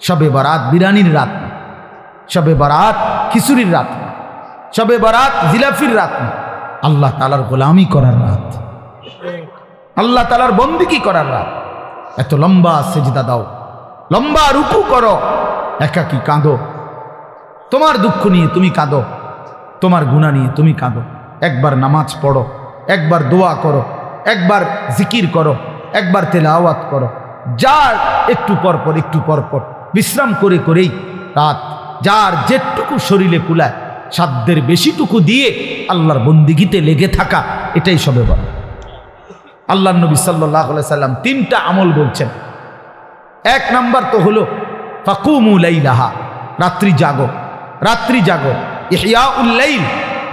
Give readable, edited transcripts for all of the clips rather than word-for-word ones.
শবে বরাত বিরানির রাত না, শবে বরাত খিচুড়ির রাত না, শবে বরাত জিলাফির রাত না, আল্লাহ তাআলার গোলামি করার রাত, আল্লাহ তাআলার বন্দেগী করার রাত। এত লম্বা সেজদা দাও, লম্বা রুকু করো, একাকী কাঁদো, তোমার দুঃখ নিয়ে তুমি কাঁদো, তোমার গুনাহ নিয়ে তুমি কাঁদো। একবার নামাজ পড়ো, একবার দোয়া করো, একবার জিকির করো, একবার তেলাওয়াত করো। যার একটু পরপর বিশ্রাম করে করেই রাত যার যেটুকু শরীরে কুলায় সাধ্যের বেশিটুকু দিয়ে আল্লাহর বন্দেগীতে লেগে থাকা, এটাই শবে বরাত। আল্লাহর নবী সাল্লাল্লাহু আলাইহি সাল্লাম 3টা আমল বলছেন। এক নাম্বার তো হলো ফাকুমু লাইলাহা, রাত্রি জাগো, রাত্রি জাগো, ইহয়াউল লাইল,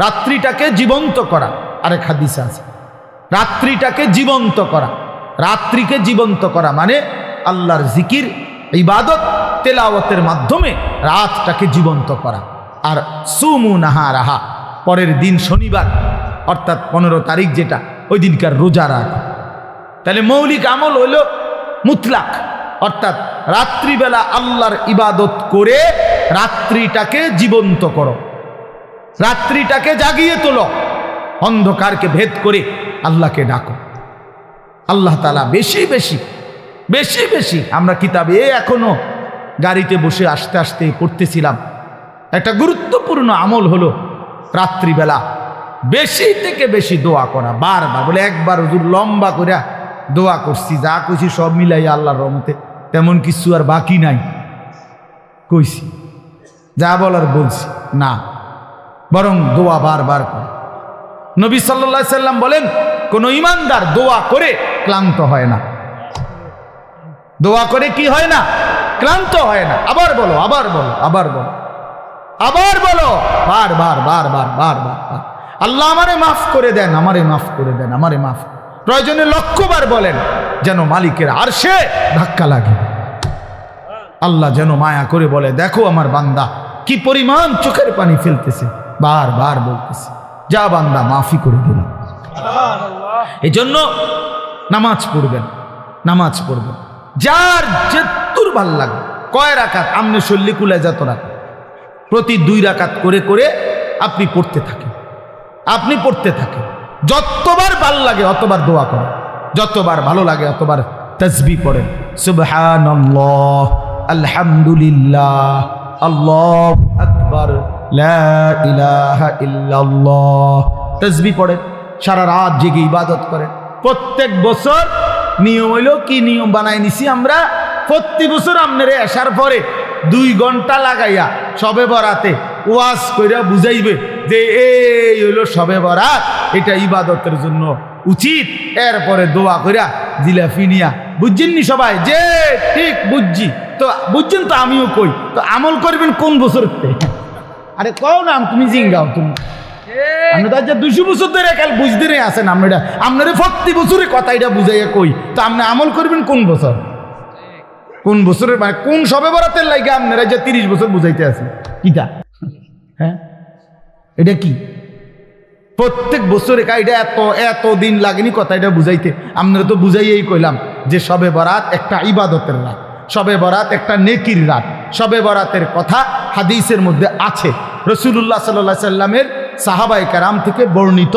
রাত্রিটাকে জীবন্ত করা। আরেক হাদিসে আছে রাত্রিটাকে জীবন্ত করা, রাত্রিকে জীবন্ত করা মানে আল্লাহর জিকির, ইবাদত, তেলাওয়াতের মাধ্যমে রাতটাকে জীবন্ত করা। আর সুমু নাহারাহা, পরের দিন শনিবার অর্থাৎ 15 তারিখ যেটা, ওই দিনকার রোজা রাখা। তাহলে মৌলিক আমল হইল মুতলাক, অর্থাৎ রাত্রিবেলা আল্লাহর ইবাদত করে রাত্রিটাকে জীবন্ত করো, রাত্রিটাকে জাগিয়ে তোলো, অন্ধকারকে ভেদ করে আল্লাহকে ডাকো। আল্লাহ তাআলা বেশি বেশি বেশি বেশি, আমরা কিতাবে এখনো গাড়িতে বসে আসতে আসতে পড়তেছিলাম, একটা গুরুত্বপূর্ণ আমল হলো রাত্রিবেলা বেশি থেকে বেশি দোয়া করা। বারবার বলে, একবার হুজুর লম্বা করে দোয়া করছি, যা কইছি সব মিলাই আল্লাহর রহমতে তেমন কিছু আর বাকি নাই, কইছি যা বলার বলছি না, বরং দোয়া বারবার করে। নবী সাল্লাল্লাহু আলাইহি সাল্লাম বলেন, কোন ঈমানদার দোয়া করে ক্লান্ত হয় না, দোয়া করে কি হয় না? ক্লান্ত হয় না। আবার বলো, আবার বলো, আবার বলো, আবার বলো, বারবার বারবার বারবার। আল্লাহ আমারে মাফ করে দেন, আমারে মাফ করে দেন, আমারে মাফ। প্রয়োজনে লক্ষবার বলেন, যেন মালিকের আরশে ধাক্কা লাগে। আল্লাহ যেন মায়া করে বলে, দেখো আমার বান্দা কি পরিমাণ চোখের পানি ফেলতেছে, বারবার বলতেছে, যা বান্দা মাফি করে দিলাম। এই জন্য নামাজ পড়বেন, নামাজ পড়বেন, যার যেতুর ভাল লাগে। কয় রাকাত? আমনে শল্লি কুলে যত রাকাত, প্রতি 2 রাকাত করে করে আপনি পড়তে থাকেন, আপনি পড়তে থাকেন। যতবার ভাল লাগে অতবার দোয়া করেন, যতবার ভালো লাগে অতবার তাসবিহ পড়েন, সুবহানাল্লাহ, আলহামদুলিল্লাহ, আল্লাহু আকবার, লা ইলাহা ইল্লাল্লাহ। তাসবিহ পড়েন, সারা রাত জেগে ইবাদত করেন। প্রত্যেক বছর নিয়ম হইল কি, নিয়ম বানাই নিছি আমরা, প্রতি বছর আপনারা আসার পরে 2 ঘন্টা লাগাইয়া শবে বরাতে ওয়াজ কইরা বুঝাইবে যে এই হইল শবে বরাত, এটা ইবাদতের জন্য উচিত। এরপরে দোয়া কইরা জিলাফি নিয়া, বুঝছেন নি সবাই? যে ঠিক বুঝছি তো, বুঝছেন তো, আমিও কই তো, আমল করবেন কোন বছর? আরে কও না, তুমি জিঙ্গাও, তুমি আপনি তো 200 বছর ধরে কাল বুঝতে নেই আসেন, আমরা আপনারা প্রতি বছরে কথা এটা বুঝাইয়া কই, তো আপনি আমল করবেন কোন বছর? কোন বছরের মানে কোন শবে বরাতের লাগে আপনারা যে 30 বছর বুঝাইতে আছেন কিটা? হ্যাঁ, এটা কি প্রত্যেক বছরে এটা এত দিন লাগেনি কথা এটা বুঝাইতে? আপনারা তো বুঝাইয়াই কইলাম যে শবে বরাত একটা ইবাদতের রাত, শবে বরাত একটা নেকির রাত। শবে বরাতের কথা হাদিসের মধ্যে আছে, রাসূলুল্লাহ সাল্লাল্লাহু আলাইহি সাল্লামের সাহাবায়ে কেরাম থেকে বর্ণিত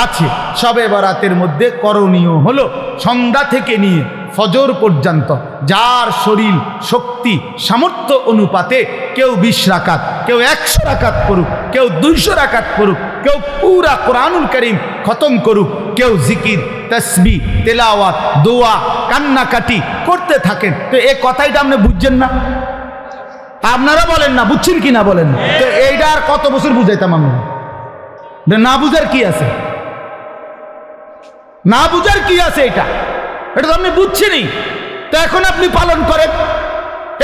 আছে। শবে বরাতের মধ্যে করণীয় হলো সন্ধ্যা থেকে নিয়ে ফজর পর্যন্ত যার শরীর শক্তি সামর্থ্য অনুপাতে কেউ 20 রাকাত, কেউ 100 রাকাত করুক, কেউ 200 রাকাত করুক, কেউ পুরা কোরআনুল কারীম খতম করুক, কেউ জিকির, তাসবিহ, তেলাওয়াত, দোয়া, কান্নাকাটি করতে থাকেন। তো এই কথাইটা আপনি বুঝছেন না? আপনারা বলেন না, বুঝছেন কি না বলেন না? তো এইটা আর কত বছর বুঝাইতাম আমরা? না বুঝার কি আছে? না বুঝার কি আছে? এটা তো আপনি বুঝছেনই, তো এখন আপনি পালন করেন,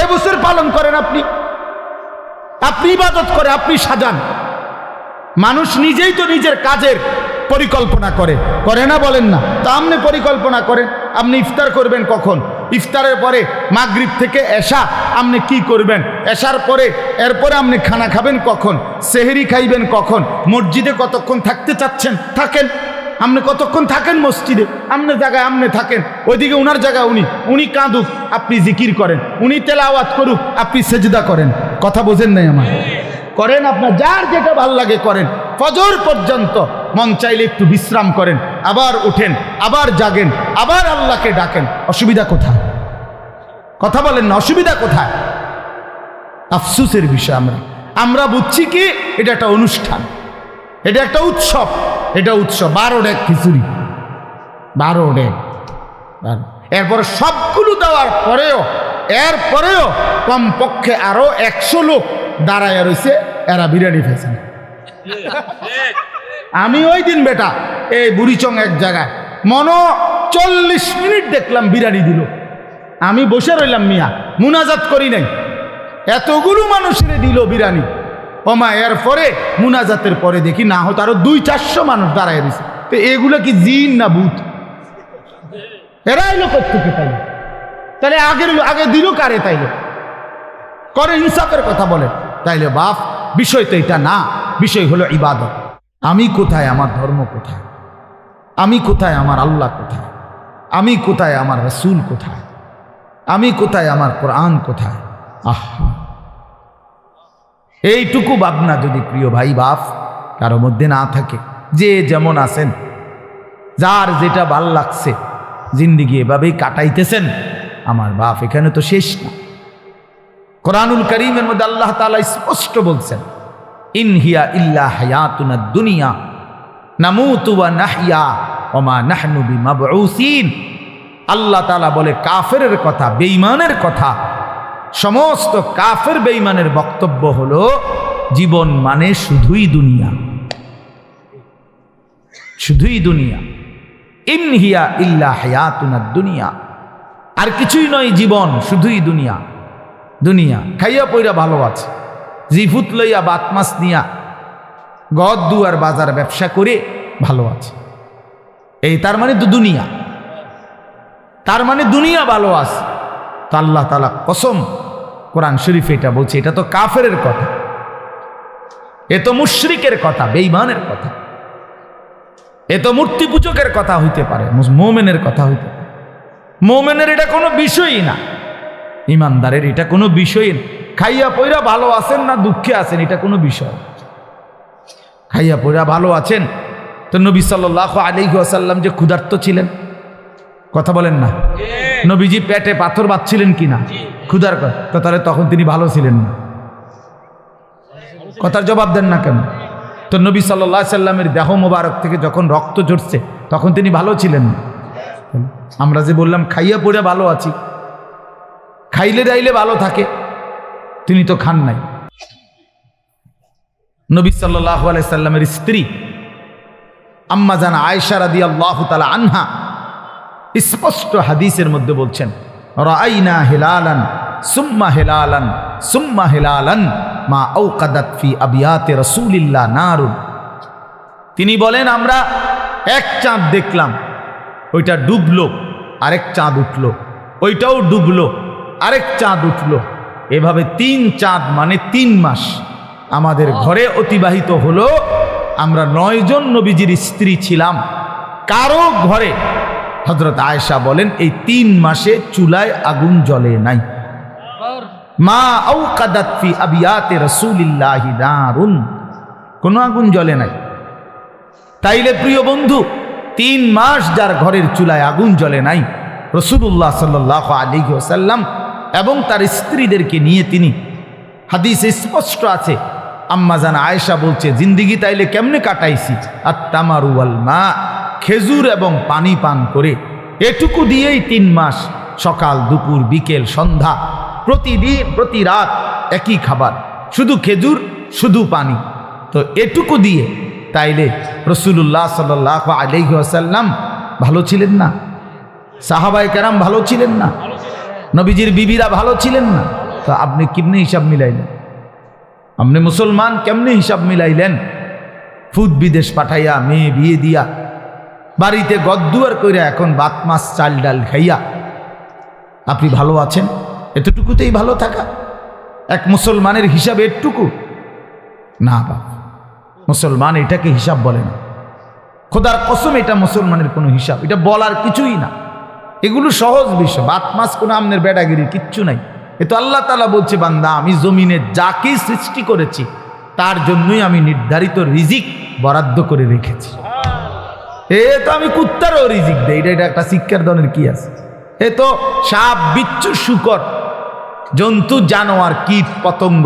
এবছর পালন করেন, আপনি ইবাদত করে আপনি সাজান। মানুষ নিজেই তো নিজের কাজের পরিকল্পনা করে না, বলেন না? তা আপনি পরিকল্পনা করেন, আপনি ইফতার করবেন কখন, ইফতারের পরে মাগরিব থেকে এশা আপনি কি করবেন, এশার পরে এরপরে আপনি খানা খাবেন কখন, সেহরি খাইবেন কখন, মসজিদে কতক্ষণ থাকতে চাচ্ছেন থাকেন, আপনি কতক্ষণ থাকেন মসজিদে? আপনার জায়গায় আপনি থাকেন, ওইদিকে উনার জায়গায় উনি কাঁদুক, আপনি জিকির করেন, উনি তেলাওয়াত করুক, আপনি সেজদা করেন। কথা বোঝেন নাই আমার? করেন, আপনার যার যেটা ভাল লাগে করেন। ফজর পর্যন্ত মন চাইলে একটু বিশ্রাম করেন, আবার উঠেন, আবার জাগেন, আবার আল্লাহকে ডাকেন। অসুবিধা কোথায়? কথা বলেন না, অসুবিধা কোথায়? আফসোসের বিষয় আমরা বুঝছি কি এটা একটা অনুষ্ঠান, এটা একটা উৎসব, এটা উৎসব। 12 ডেক খিচুড়ি, 12 ডেক, এরপরে সবগুলো দেওয়ার পরেও এরপরেও কমপক্ষে আরো 100 লোক দাঁড়ায় রয়েছে, এরা বিরিয়ানি খেয়েছে। আমি ওই দিন বেটা এই বুড়িচং এক জায়গায় 40 মিনিট দেখলাম বিরিয়ানি দিল। আমি বসে রইলাম, মিয়া মুনাজাত করি নাই, এতগুলো মানুষের দিল বিরিয়ানি। ওমা এরপরে মুনাজাতের পরে দেখি না হতো আরো 200-400 মানুষ দাঁড়ায় দিছে। তো এগুলো কি জিন না ভূত? এরা এলো কোথেকে? তাইলে আগে দিল কারে? তাইলে করে ইনসাফের কথা বলে। তাইলে বাপ, বিষয় তো এটা না, বিষয় হলো ইবাদত। আমি কোথায়, আমার ধর্ম কোথায়? আমি কোথায়, আমার আল্লাহ কোথায়? আমি কোথায়, আমার রাসূল কোথায়? আমি কোথায়, আমার কোরআন কোথায়? আহা, এইটুকু ভাবনা যদি প্রিয় ভাই বাপ কারো মধ্যে না থাকে, যে যেমন আছেন, যার যেটা ভাল লাগছে জিন্দিগি এভাবেই কাটাইতেছেন, আমার বাপ এখানে তো শেষ না। কোরআনুল কারীমের মধ্যে আল্লাহ তাআলা স্পষ্ট বলছেন, ইন হিয়া ইল্লা হায়াতুনা দুনিয়া নামুতু ওয়া নাহইয়া ওয়া মা নাহনু বিমাবউসিন। আল্লাহ তাআলা বলে কাফেরের কথা, বেঈমানের কথা, সমস্ত কাফের বেঈমানের বক্তব্য হলো জীবন মানে শুধুই দুনিয়া, শুধুই দুনিয়া। ইন হিয়া ইল্লা হায়াতুনা দুনিয়া, আর কিছুই নয় জীবন, শুধুই দুনিয়া। দুনিয়া খাইয়া পইরা ভালো আছে, জিফুত লইয়া বাত মাছ নিয়া গদ দুয়ার বাজার ব্যবসা করে ভালো আছে, এই তার মানে তো দুনিয়া, তার মানে দুনিয়া ভালো আছে। তো আল্লাহ তাআলা কসম কোরআন শরীফে এটা বলছে, এটা তো কাফেরের কথা, এ তো মুশরিকের কথা, বেঈমানের কথা, এ তো মূর্তি পূজকের কথা হইতে পারে, মুমিনের কথা হইতে পারে। মুমিনের এটা কোনো বিষয়ই না, ইমানদারের এটা কোনো বিষয় না। খাইয়া পয়রা ভালো আছেন না দুঃখে আছেন, এটা কোনো বিষয়। খাইয়া পয়রা ভালো আছেন, তো নবী সাল্লাল্লাহু আলাইহি ওয়াসাল্লাম যে ক্ষুধার্ত ছিলেন, কথা বলেন না, নবীজি পেটে পাথর বাঁধছিলেন কিনা ক্ষুধার কথা, তাহলে তখন তিনি ভালো ছিলেন না? কথার জবাব দেন না কেন? তো নবী সাল্লাল্লাহু আলাইহি সাল্লামের দেহ মোবারক থেকে যখন রক্ত ঝরছে তখন তিনি ভালো ছিলেন না? আমরা যে বললাম খাইয়া পড়ে ভালো আছি, খাইলে দাইলে ভালো থাকে, তিনি তো খান নাই। নবী সাল্লাল্লাহু আলাইহি সাল্লামের স্ত্রী আম্মা জান আয়েশা রাদিয়াল্লাহু তাআলা আনহা স্পষ্ট হাদিসের মধ্যে বলছেন, রাআইনা হিলালান সুম্মা হিলালান সুম্মা হিলালান মা আওকাদাত ফি আবিয়াতি রাসূলিল্লাহ নারুন। তিনি বলেন, আমরা এক চাঁদ দেখলাম, ওইটা ডুবলো, আরেক চাঁদ উঠলো, ওইটাও ডুবলো, আরেক চাঁদ উঠলো, এভাবে 3 চাঁদ মানে 3 মাস আমাদের ঘরে অতিবাহিত হলো। আমরা 9 জন নবীজির স্ত্রী ছিলাম, কারো ঘরে, হযরত আয়েশা বলেন, এই 3 মাসে চুলায় আগুন জ্বলে নাই। মা আওকাদাত ফি আবিয়াতি রাসূলিল্লাহি নারুন, কোনো আগুন জ্বলে নাই। তাইলে প্রিয় বন্ধু, 3 মাস যার ঘরের চুলায় আগুন জ্বলে নাই, রাসূলুল্লাহ সাল্লাল্লাহু আলাইহি ওয়াসাল্লাম এবং তার স্ত্রীদেরকে নিয়ে তিনি, হাদিসে স্পষ্ট আছে, আম্মা জান আয়েশা বলছে, জিন্দিগি তাইলে কেমনে কাটাইছি, আত-তামারু ওয়াল মা, খেজুর এবং পানি পান করে, এটুকু দিয়েই 3 মাস, সকাল দুপুর বিকেল সন্ধ্যা, প্রতিদিন প্রতি রাত একই খাবার, শুধু খেজুর শুধু পানি। তো এটুকু দিয়ে তাইলে রাসূলুল্লাহ সাল্লাল্লাহু আলাইহি ওয়াসাল্লাম ভালো ছিলেন না? সাহাবায়ে কেরাম ভালো ছিলেন না? নবীজির বিবিরা ভালো ছিলেন না? তো আপনি কেমনে হিসাব মিলাইলেন? আপনি মুসলমান কেমনে হিসাব মিলাইলেন? ফুদ বিদেশ পাঠাইয়া, মেয়ে বিয়ে দিয়া, বাড়িতে গদ্দুয়ার কইরা, এখন ভাত মাছ চাল ডাল খাইয়া আপনি ভালো আছেন? এতটুকুতেই ভালো থাকা এক মুসলমানের হিসাব এটুকু না? বাবা, মুসলমান এটাকে হিসাব বলে না। খোদার কসম এটা মুসলমানের কোনো হিসাব, এটা বলার কিছুই না। এগুলো সহজ বিষয়, বাত মাস কোনো আমনের বেড়াগিরি কিচ্ছু নাই। এ তো আল্লাহ তাআলা বলছে, বান্দা আমি জমিনে যাকে সৃষ্টি করেছি তার জন্যই আমি নির্ধারিত রিজিক বরাদ্দ করে রেখেছি। এ তো আমি কুত্তারও রিজিক দেই, এটা একটা শিক্ষার ধরনের কি আছে? এ তো সাপ, বিচ্ছু, শুকর, জন্তু, জানোয়ার, কীট, পতঙ্গ,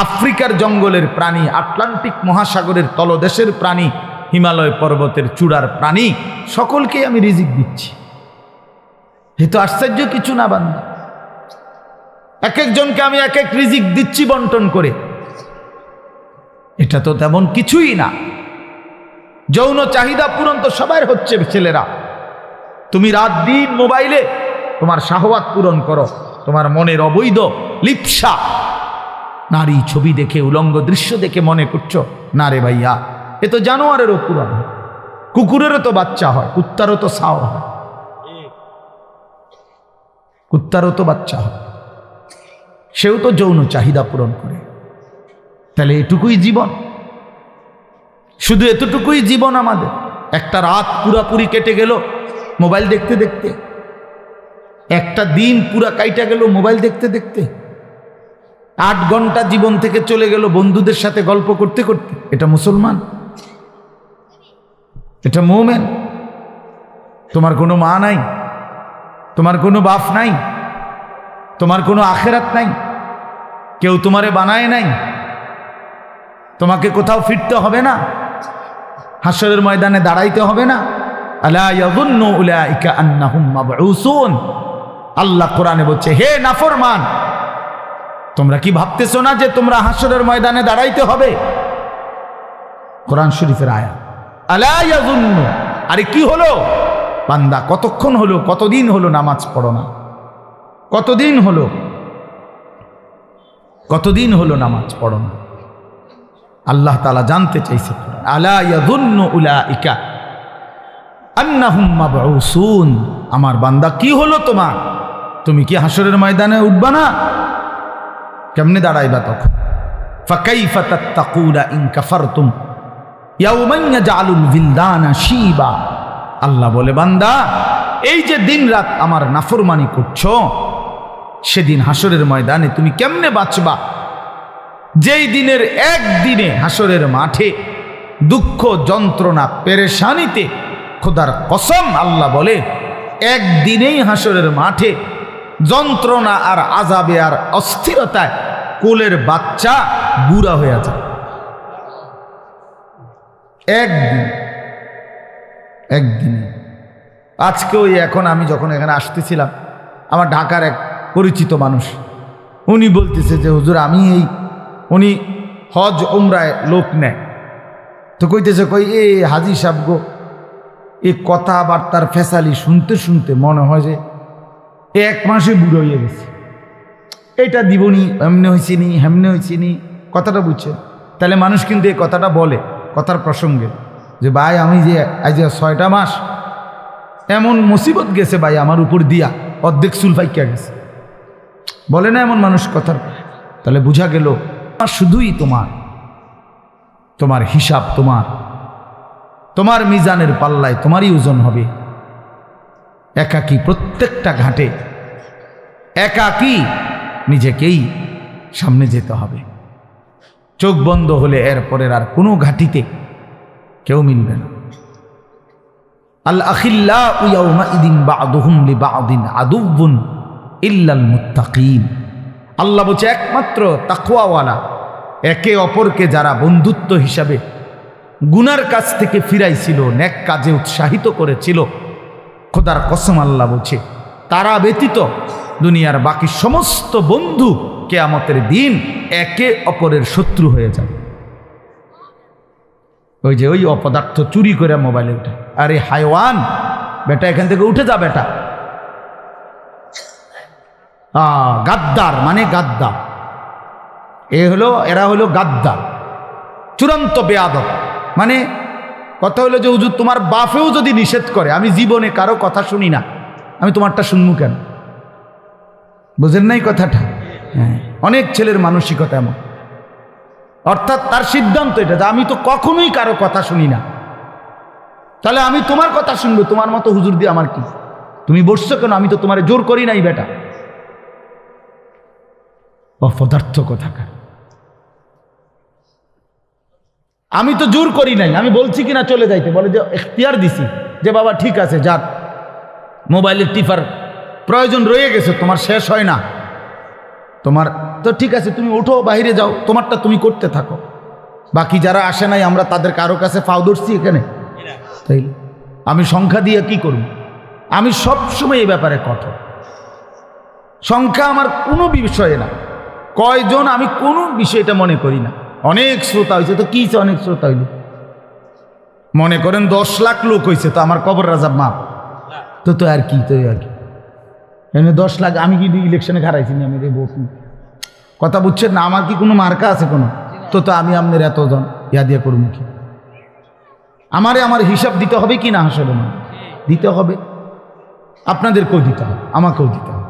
আফ্রিকার জঙ্গলের প্রাণী, আটলান্টিক মহাসাগরের তলদেশের প্রাণী, হিমালয় পর্বতের চূড়ার প্রাণী, সকলকে আমি রিজিক দিচ্ছি। এ তো আশ্চর্য কিছু না বান্দা। এক একজনকে আমি এক এক রিজিক দিচ্ছি বন্টন করে, এটা তো তেমন কিছুই না। যৌন চাহিদা পূরণ তো সবার হচ্ছে ছেলেরা। তুমি রাত দিন মোবাইলে তোমার শাহওয়াত পূরণ করো, তোমার মনের অবৈধ লিপ্সা, নারী ছবি দেখে, উলঙ্গ দৃশ্য দেখে মনে করছো না রে ভাইয়া, এ তো জানোয়ারেরও পূরণ হয়, কুকুরেরও তো বাচ্চা হয়, কুত্তারও তো ছাও হয়, কুত্তারও তো বাচ্চা হয়, সেও তো যৌন চাহিদা পূরণ করে। তাহলে এটুকুই জীবন, শুধু এতটুকুই জীবন আমাদের। একটা রাত পুরাপুরি কেটে গেল মোবাইল দেখতে দেখতে, একটা দিন পুরা কাইটা গেল মোবাইল দেখতে দেখতে, 8 ঘন্টা জীবন থেকে চলে গেল বন্ধুদের সাথে গল্প করতে করতে। এটা মুসলমান? এটা মুমিন? তোমার কোনো মা নাই, তোমার কোনো বাপ নাই, তোমার কোনো আখেরাত নাই, কেউ তোমারে বানায় নাই, তোমাকে কোথাও ফিরতে হবে না, হাসরের ময়দানে দাঁড়াইতে হবে না। আলা ইয়াযুন্নু উলাইকা আন্নাহুম মাবউসুন। আল্লাহ কোরআনে বলছে, হে নাফরমান, তোমরা কি ভাবতেছো না যে তোমরা হাসরের ময়দানে দাঁড়াইতে হবে? কোরআন শরীফের আয়াত। আলা ইয়াযুন্নু, আরে কি হলো বান্দা, কতক্ষণ হলো, কতদিন হলো নামাজ পড়ো না? কতদিন হলো, কতদিন হলো নামাজ পড়ো না? আল্লাহ তাআলা জানতে চাইছে, আলা ইয়াযুন্নু উলাইকা আন্নাহুম মাবউসুন। আমার বান্দা কি হলো তোমার? তুমি কি হাসরের ময়দানে উঠবা না? কেমনে দাঁড়াইবা তখন? ফাকাইফা তাত্তাকুনা ইন কাফারতুম ইয়াওমান ইয়াজআলুল বিলদানা শিবা। আল্লাহ বলে, বান্দা এই যে দিন রাত আমার নাফরমানি করছো, সেদিন হাসরের ময়দানে তুমি কেমনে বাঁচবা? যেই দিনের একদিনে হাসরের মাঠে দুঃখ, যন্ত্রণা, পেরেশানিতে, খোদার কসম আল্লাহ বলে, একদিনেই হাসরের মাঠে যন্ত্রণা আর আযাবে আর অস্থিরতায় কোলের বাচ্চা বুড়া হয়ে যায়। একদিনে। আজকে ওই এখন আমি যখন এখানে আসতেছিলাম, আমার ঢাকার এক পরিচিত মানুষ, উনি বলতেছে যে হুজুর আমি উনি হজ উমরায় লোক নেয়, তো কইতেছে, কই এ হাজি সাহেব গো, এই কথাবার্তার ফেসালি শুনতে শুনতে মনে হয় যে 1 মাসে বুড়ো হয়ে গেছে। এটা দিবনি, এমনি হয়েছি নি, হেমনে হয়েছি নি, কথাটা বুঝছেন? তাহলে মানুষ কিন্তু এই কথাটা বলে কথার প্রসঙ্গে, যে ভাই আমি যে আজ 6টা মাস এমন মুসিবত গেছে ভাই আমার উপর দিয়া, অর্ধেক চুল ফাইকা গেছে, বলে না এমন মানুষ কথার? তাহলে বুঝা গেল শুধুই তোমার হিসাব, তোমার মিজানের পাল্লায় তোমারই ওজন হবে। একাকী প্রত্যেকটা ঘাটে একাকী নিজেকেই সামনে যেতে হবে। চোখ বন্ধ হলে এরপরের আর কোনো ঘাটিতে কেউ মিলবে না। আল আখিল্লাউ ইয়াউমাইদিন বা'দুহুম লিবা'দিন আদুউন ইল্লাল মুত্তাকিন। আল্লাহ বলছে, একমাত্র তাকওয়াওয়ালা, একে অপরকে যারা বন্ধুত্ব হিসাবে গুনার কাছ থেকে ফিরাইছিল, নেক কাজে উৎসাহিত করেছিল, খোদার কসম আল্লাহ বলছে, তারা ব্যতীত দুনিয়ার বাকি সমস্ত বন্ধু কিয়ামতের দিন একে অপরের শত্রু হয়ে যাবে। ওই যে ওই অপদার্থ চুরি করে মোবাইলে উঠে, আরে হায়ওয়ান বেটা, এখান থেকে উঠে যা বেটা। গাদ্দার মানে গাদ্দার, এরা হলো গাদ্দার, চূড়ান্ত বেয়াদব। মানে কথা হলো যে হুজুর তোমার বাপেও যদি নিষেধ করে, আমি জীবনে কারো কথা শুনি না, আমি তোমারটা শুনবো কেন? বুঝেন নাই কথাটা? হ্যাঁ, অনেক ছেলের মানসিকতা এমন, অর্থাৎ তার সিদ্ধান্ত এটা যে আমি তো কখনোই কারো কথা শুনি না, তাহলে আমি তোমার কথা শুনবো, তোমার মতো হুজুর দিয়ে আমার কি? তুমি বসছো কেন? আমি তো তোমার জোর করি নাই বেটা। অপদার্থ কোথাকার। আমি তো জোর করি নাই, আমি বলছি কিনা চলে যাইতে, বলে যে এখতিয়ার দিছি যে বাবা ঠিক আছে যাক, মোবাইলের টিপার প্রয়োজন রয়ে গেছে, তোমার শেষ হয় না, তোমার তো ঠিক আছে, তুমি ওঠো বাইরে যাও, তোমারটা তুমি করতে থাকো। বাকি যারা আসে নাই আমরা তাদের কারো কাছে ফাও ধরছি এখানে? তাই আমি সংখ্যা দিয়ে কি করব? আমি সবসময় এই ব্যাপারে কঠোর। সংখ্যা আমার কোনো বিষয়ে না, কয়জন আমি কোনো বিষয়টা মনে করি না। অনেক শ্রোতা হয়েছে তো কি, অনেক শ্রোতা হইল, মনে করেন 10 লাখ লোক হয়েছে তো আমার কবর রাজাব মাপ তো তো আর কি, তো আর কি এমনি 10 লাখ। আমি কি ইলেকশনে হারাইছি না? আমি ভোট কথা বুঝছেন না? আমার কি কোনো মার্কা আছে কোনো? তো তো আমি আপনার এতজন ইয়া দিয়ে করবো কি? আমার হিসাব দিতে হবে কি না? আসলে না দিতে হবে, আপনাদেরকেও দিতে হবে, আমাকেও দিতে হবে।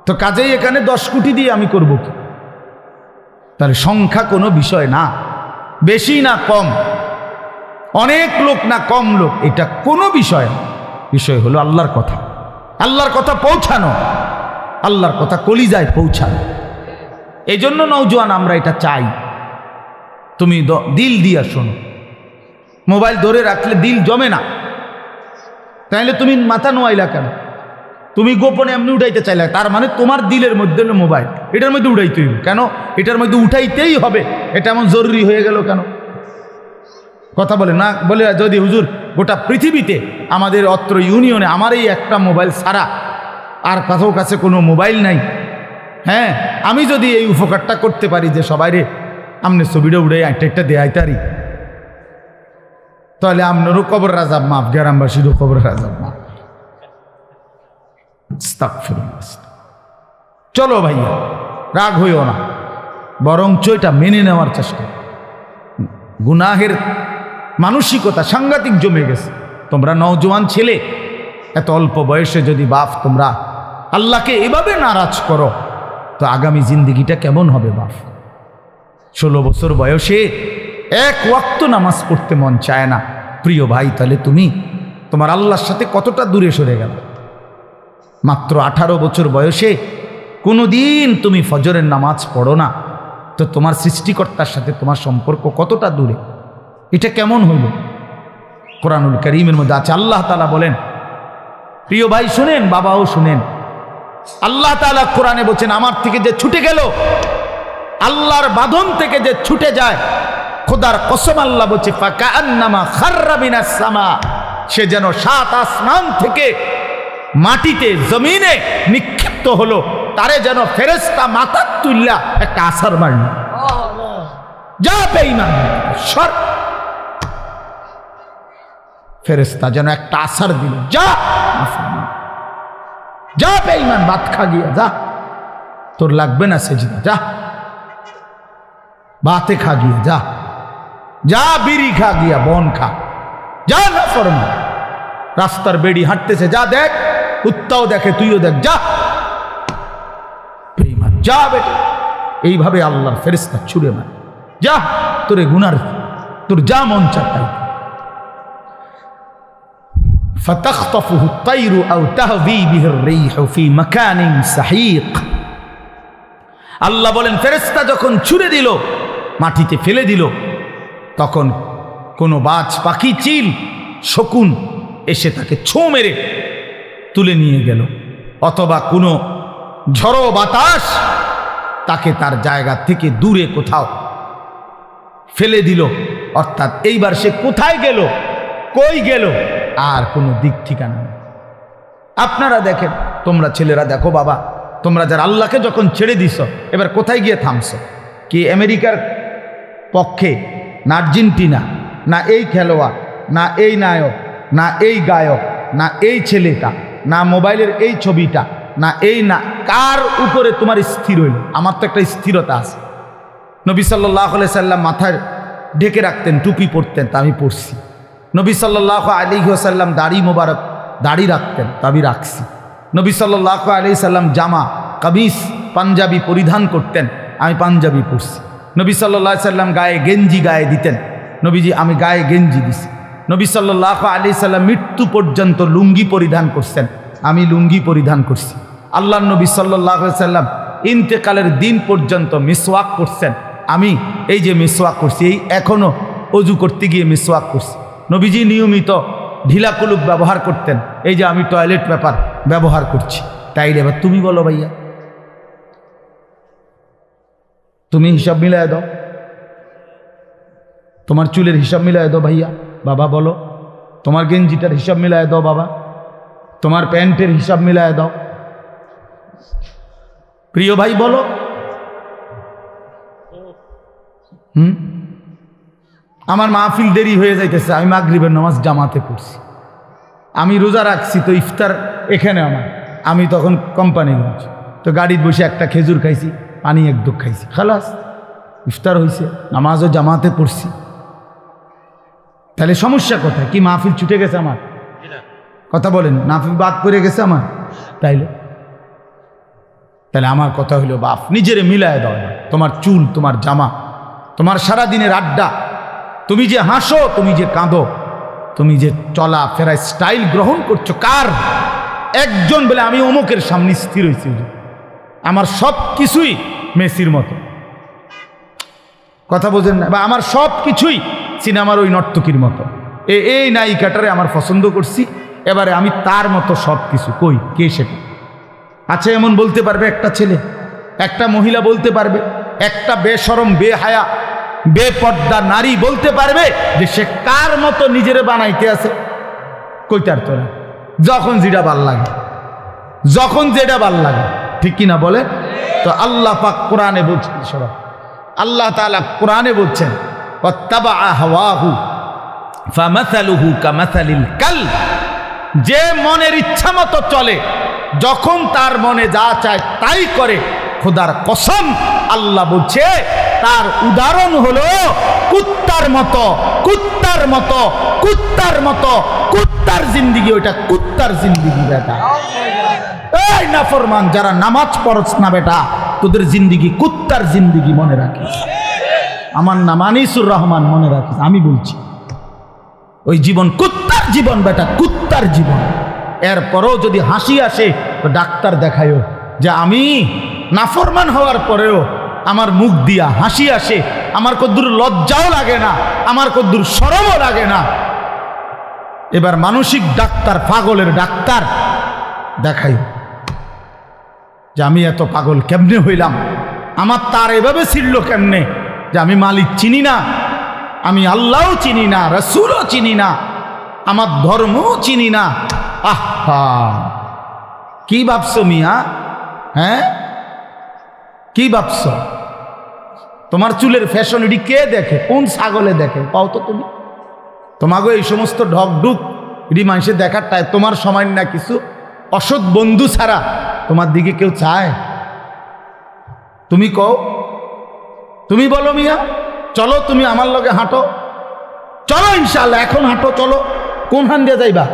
তো কাজেই এখানে 10 কোটি দিয়ে আমি করব কি? তাহলে সংখ্যা কোনো বিষয় না, বেশি না কম, অনেক লোক না কম লোক, এটা কোনো বিষয় না। বিষয় হলো আল্লাহর কথা, আল্লাহর কথা পৌঁছানো, আল্লাহর কথা কলিজায় পৌঁছানো। এই জন্য নওজোয়ান আমরা এটা চাই, তুমি দিল দিয়া শোনো। মোবাইল ধরে রাখলে দিল জমে না, তাইলে তুমি মাথা নোয়াইলা কেন? তুমি গোপনে এমনি উঠাইতে চাইলে, তার মানে তোমার দিলের মধ্যে হলো মোবাইল, এটার মধ্যে উঠাইতে হইব কেন? এটার মধ্যে উঠাইতেই হবে, এটা এমন জরুরি হয়ে গেল কেন? কথা বলে না, বলে যদি হুজুর গোটা পৃথিবীতে আমাদের অত্র ইউনিয়নে আমার এই একটা মোবাইল ছাড়া আর কারো কাছে কোনো মোবাইল নাই, হ্যাঁ, আমি যদি এই উপকারটা করতে পারি যে সবাই রে আমনে ছবিটা উড়ে একটা দেয়াইতারি, তাহলে আপনারও কবর রাজাব মাফ, গ্রামবাসীরও কবর রাজাব মাফ। চলো ভাইয়া, রাগ হইও না, বরঞ্চ এটা মেনে নেওয়ার চেষ্টা। গুনাহের মানসিকতা সাংঘাতিক জমে গেছে। তোমরা নওজোয়ান ছেলে, এত অল্প বয়সে যদি বাপ তোমরা আল্লাহকে এভাবে নারাজ করো, তো আগামী জিন্দিগিটা কেমন হবে বাপ? 16 বছর বয়সে এক ওয়াক্ত নামাজ পড়তে মন চায় না, প্রিয় ভাই, তাহলে তুমি তোমার আল্লাহর সাথে কতটা দূরে সরে গেল? মাত্র 18 বছর বয়সে কোনো দিন তুমি ফজরের নামাজ পড়ো না, তো তোমার সৃষ্টিকর্তার সাথে তোমার সম্পর্ক কতটা দূরে? এটা কেমন হইল? কোরআনুল কারীমের মধ্যে আছে, আল্লাহ তাআলা বলেন, প্রিয় ভাই শুনেন, বাবাও শুনেন, আল্লাহ তাআলা কোরআনে বলছেন, আমার থেকে যে ছুটে গেল, আল্লাহর বাঁধন থেকে যে ছুটে যায়, খোদার কসম আল্লাহ বলছে, ফাকাআন্নামা খাররা মিনাস সামা, সে যেন 7 আসমান থেকে মাটিতে জমিনে নিক্ষিপ্ত হলো, তারে যেন ফেরেশতা মাথা তুল্লা একটা আছার মারল। যা বেঈমান সর, ফেরেশতা যেন একটা আছার দিল, যা যা বেঈমান, ভাত খা গিয়া যা, তোর লাগবে না সেজদা, যা ভাতে খা গিয়া, যা যা বিড়ি খা গিয়া, বন খা, যা না ফরমান। রাস্তার বেড়ি হাঁটতেছে, যা দেখ, কুত্তাও দেখে, তুইও দেখ, যা বেঈমান, যা বেটা। এইভাবে আল্লাহর ফেরেশতা ছুড়ে মারে, যা তোরে গুনার, তোর যা মন চায় তাই। فَتَخْطَفُهُ الطَّيْرُ أَوْ تَهْوِي بِهِ الرِّيحُ فِي مَكَانٍ سَحِيقٍ। আল্লাহ বলেন, ফেরেশতা যখন ছুড়ে দিল, মাটিতে ফেলে দিল, তখন কোনো বাজ পাখি, চিল, শকুন এসে তাকে ছোঁ মেরে তুলে নিয়ে গেল, অথবা কোনো ঝড়ো বাতাস তাকে তার জায়গা থেকে দূরে কোথাও ফেলে দিল। অর্থাৎ এইবার সে কোথায় গেল, কই গেল, আর কোনো দিক ঠিকানা নেই। আপনারা দেখেন, তোমরা ছেলেরা দেখো বাবা, তোমরা যারা আল্লাহকে যখন ছেড়ে দিছ, এবার কোথায় গিয়ে থামছো? কি আমেরিকার পক্ষে, না আর্জেন্টিনা, না এই খেলোয়াড়, না এই নায়ক, না এই গায়ক, না এই ছেলেটা, না মোবাইলের এই ছবিটা, না এই, না কার উপরে তোমার স্থির হইল? আমার তো একটা স্থিরতা আছে। নবী সাল্লাল্লাহু আলাইহি সাল্লাম মাথায় ঢেকে রাখতেন, টুপি পরতেন, তা আমি পরছি। নবী সাল্লাল্লাহু আলাইহি ওয়াসাল্লাম দাড়ি মোবারক, দাড়ি রাখতেন, তা আমি রাখছি। নবী সাল্লাল্লাহু আলাইহি সাল্লাম জামা, কামিজ, পাঞ্জাবি পরিধান করতেন, আমি পাঞ্জাবি পরছি। নবী সাল্লাল্লাহু আলাইহি সাল্লাম গায়ে গেঞ্জি গায়ে দিতেন, নবীজি আমি গায়ে গেঞ্জি দিছি। নবী সাল্লাল্লাহু আলাইহি সাল্লাম মৃত্যু পর্যন্ত লুঙ্গি পরিধান করছেন, আমি লুঙ্গি পরিধান করছি। আল্লাহর নবী সাল্লাল্লাহু আলাইহি সাল্লাম ইন্তেকালের দিন পর্যন্ত মিসওয়াক করছেন, আমি এই যে মিসওয়াক করছি, এই এখনো অজু করতে গিয়ে মিসওয়াক করছি। নবীজি নিয়মিত ঢিলা কুলুপ ব্যবহার করতেন, এই যে আমি টয়লেট পেপার ব্যবহার করছি। তাইলে এবার তুমি বলো ভাইয়া, তুমি হিসাব মিলায় দাও, তোমার চুলের হিসাব মিলায় দাও ভাইয়া। বাবা বলো, তোমার গেঞ্জিটার হিসাব মিলায় দাও বাবা, তোমার প্যান্টের হিসাব মিলায় দাও। প্রিয় ভাই বলো, আমার মাহফিল দেরি হয়ে যাইতেছে, আমি মাগরিবের নামাজ জামাতে পড়ছি, আমি রোজা রাখছি, তো ইফতার এখানে আমি তখন কোম্পানিগঞ্জ, তো গাড়িতে বসে একটা খেজুর খাইছি, পানি এক দুঃখ খাইছি, খালাস ইফতার হয়েছে, নামাজও জামাতে পড়ছি। তাহলে সমস্যা কোথায়? কি মাহফিল ছুটে গেছে আমার? কথা বলেন, মাহফিল বাদ পড়ে গেছে আমার? তাহলে আমার কথা হইল, বাপ নিজেরে মিলায় দাও। তোমার চুল, তোমার জামা, তোমার সারাদিনের আড্ডা, তুমি যে হাসো, তুমি যে কাঁদো, তুমি যে চলা ফেরায় স্টাইল গ্রহণ করছো, কার? একজন বলে আমি অমুকের সামনে স্থির হয়েছি, আমার সব কিছুই মেসির মতো, কথা বোঝেন না? বা আমার সব কিছুই সিনেমার ওই নর্তকীর মতো, এই নায়িকাটারে আমার পছন্দ করছি, এবারে আমি তার মতো সব কিছু। কই, কে সেটা? আছে এমন বলতে পারবে একটা ছেলে, একটা মহিলা বলতে পারবে, একটা বেশরম বেহায়া বেপর্দা নারী বলতে পারবে যে সে কার মতো নিজেরে বানাইতে আছে? কইটার তো না, যখন যেটা ভাল লাগে, যখন যেটা ভাল লাগে, ঠিক কিনা বলে? তো আল্লাহ পাক কোরআনে বলছেন, সবাই আল্লাহ তাআলা কোরআনে বলছেন, ওয়াত্তাবা হাওয়াহু ফামাসালুহু কামাসালিল কালব, যে মনের ইচ্ছা মতো চলে, যখন তার মনে যা চায় তাই করে, খোদার কসম আল্লাহ বলছে তার উদাহরণ হলো কুত্তার মতো, কুত্তার মতো, কুত্তার মতো, কুত্তার জিন্দিগি। ওইটা কুত্তার জিন্দিগি বেটা। এই নাফরমান যারা নামাজ পড়ছ না বেটা, তোদের জিন্দিগি কুত্তার জিন্দিগি, মনে রাখিস। আমার নাম আনিসুর রহমান, মনে রাখিস, আমি বলছি ওই জীবন কুত্তার জীবন বেটা, কুত্তার জীবন। এরপরও যদি হাসি আসে তো ডাক্তার দেখায়ও যে আমি নাফরমান হওয়ার পরেও আমার মুখ দিয়া হাসি আসে, আমার কদ্দুর লজ্জাও লাগে না, আমার কদ্দুর শরমও লাগে না। এবার মানসিক ডাক্তার, পাগলের ডাক্তার দেখাই যে আমি এত পাগল কেমনে হইলাম, আমার তার এভাবে ছিল কেমনে যে আমি মালিক চিনি না, আমি আল্লাহও চিনি না, রাসূলও চিনি না, আমার ধর্মও চিনি না। আহা, কি ভাবছো মিয়া? হ্যাঁ, কি ভাবছো? তোমার চুলের ফ্যাশন এটি কে দেখে? কোন ছাগলে দেখে? পাও তো তুমি? তোমাকে এই সমস্ত ঢকঢুক এটি মানুষে দেখার টাই তোমার সময় না, কিছু অসৎ বন্ধু ছাড়া তোমার দিকে কেউ চায়? তুমি কও, তুমি বলো মিয়া, চলো তুমি আমার লগে হাঁটো, চলো ইনশাআল্লাহ এখন হাঁটো, চলো। কোন হান দিয়ে যাইবা?